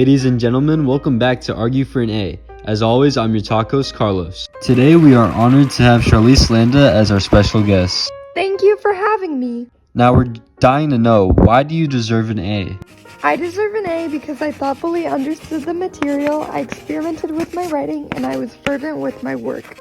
Ladies and gentlemen, welcome back to Argue for an A. As always, I'm your tacos, Carlos. Today we are honored to have Charlize Landa as our special guest. Thank you for having me. Now we're dying to know, why do you deserve an A? I deserve an A because I thoughtfully understood the material, I experimented with my writing, and I was fervent with my work.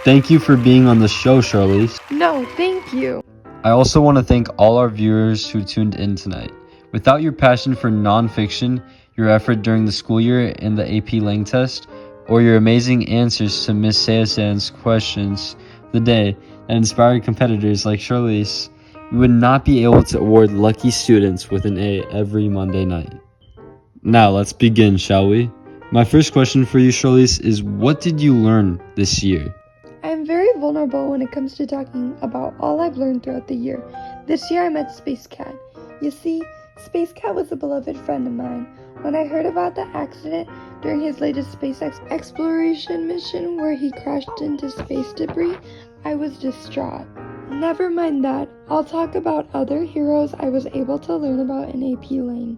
Thank you for being on the show, Charlize. No, thank you. I also want to thank all our viewers who tuned in tonight. Without your passion for nonfiction, your effort during the school year and the AP Lang test, or your amazing answers to Miss Sayasan's questions the day that inspired competitors like Charlize, we would not be able to award lucky students with an A every Monday night. Now let's begin, shall we? My first question for you, Charlize, is what did you learn this year? I am very vulnerable when it comes to talking about all I've learned throughout the year. This year I met Space Cat. You see, Space Cat was a beloved friend of mine. When I heard about the accident during his latest SpaceX exploration mission where he crashed into space debris, I was distraught. Never mind that, I'll talk about other heroes I was able to learn about in AP Lang.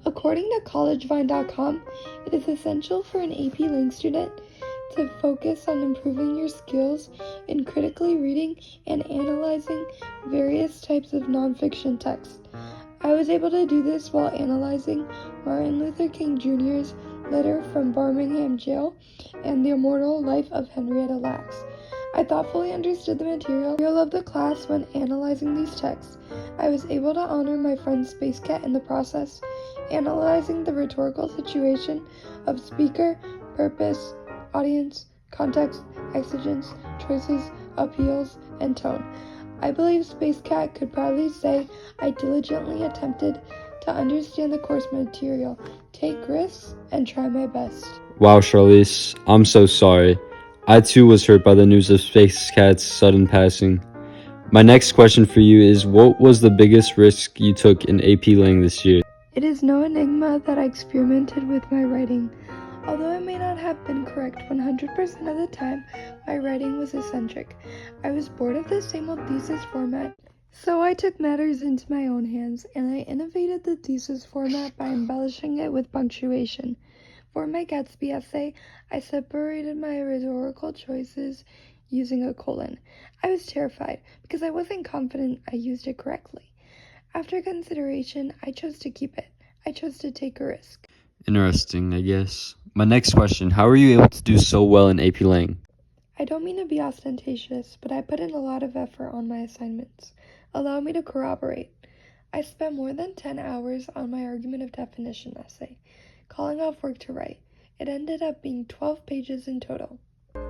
According to collegevine.com, it is essential for an AP Lang student to focus on improving your skills in critically reading and analyzing various types of nonfiction text. I was able to do this while analyzing Martin Luther King Jr.'s letter from Birmingham jail and the immortal life of Henrietta Lacks. I thoughtfully understood the material of the class when analyzing these texts. I was able to honor my friend Space Cat in the process, analyzing the rhetorical situation of speaker, purpose, audience, context, exigence, choices, appeals, and tone. I believe Space Cat could proudly say I diligently attempted to understand the course material, take risks, and try my best. Wow, Charlize, I'm so sorry. I too was hurt by the news of Space Cat's sudden passing. My next question for you is, what was the biggest risk you took in AP Lang this year? It is no enigma that I experimented with my writing. Although it may not have been correct 100% of the time, my writing was eccentric. I was bored of the same old thesis format, so I took matters into my own hands and I innovated the thesis format by embellishing it with punctuation. For my Gatsby essay, I separated my rhetorical choices using a colon. I was terrified because I wasn't confident I used it correctly. After consideration, I chose to keep it. I chose to take a risk. Interesting, I guess. My next question, how were you able to do so well in AP Lang? I don't mean to be ostentatious, but I put in a lot of effort on my assignments. Allow me to corroborate. I spent more than 10 hours on my argument of definition essay, calling off work to write. It ended up being 12 pages in total.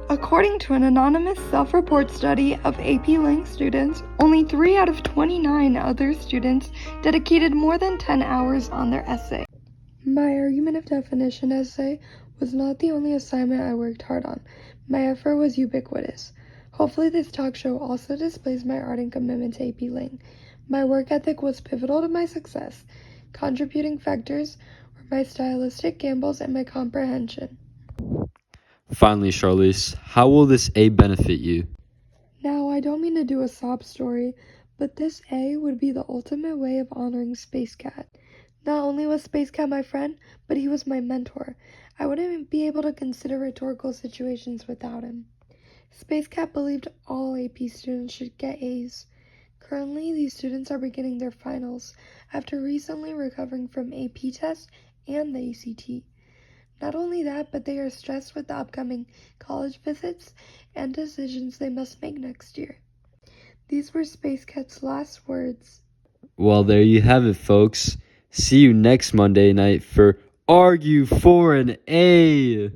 According to an anonymous self-report study of AP Lang students, only 3 out of 29 other students dedicated more than 10 hours on their essay. My argument of definition essay was not the only assignment I worked hard on. My effort was ubiquitous. Hopefully this talk show also displays my ardent commitment to AP Lang. My work ethic was pivotal to my success. Contributing factors were my stylistic gambles and my comprehension. Finally, Charlize, how will this A benefit you? Now, I don't mean to do a sob story, but this A would be the ultimate way of honoring Space Cat. Not only was Space Cat my friend, but he was my mentor. I wouldn't be able to consider rhetorical situations without him. Space Cat believed all AP students should get A's. Currently, these students are beginning their finals after recently recovering from AP tests and the ACT. Not only that, but they are stressed with the upcoming college visits and decisions they must make next year. These were Space Cat's last words. Well, there you have it, folks. See you next Monday night for Argue for an A.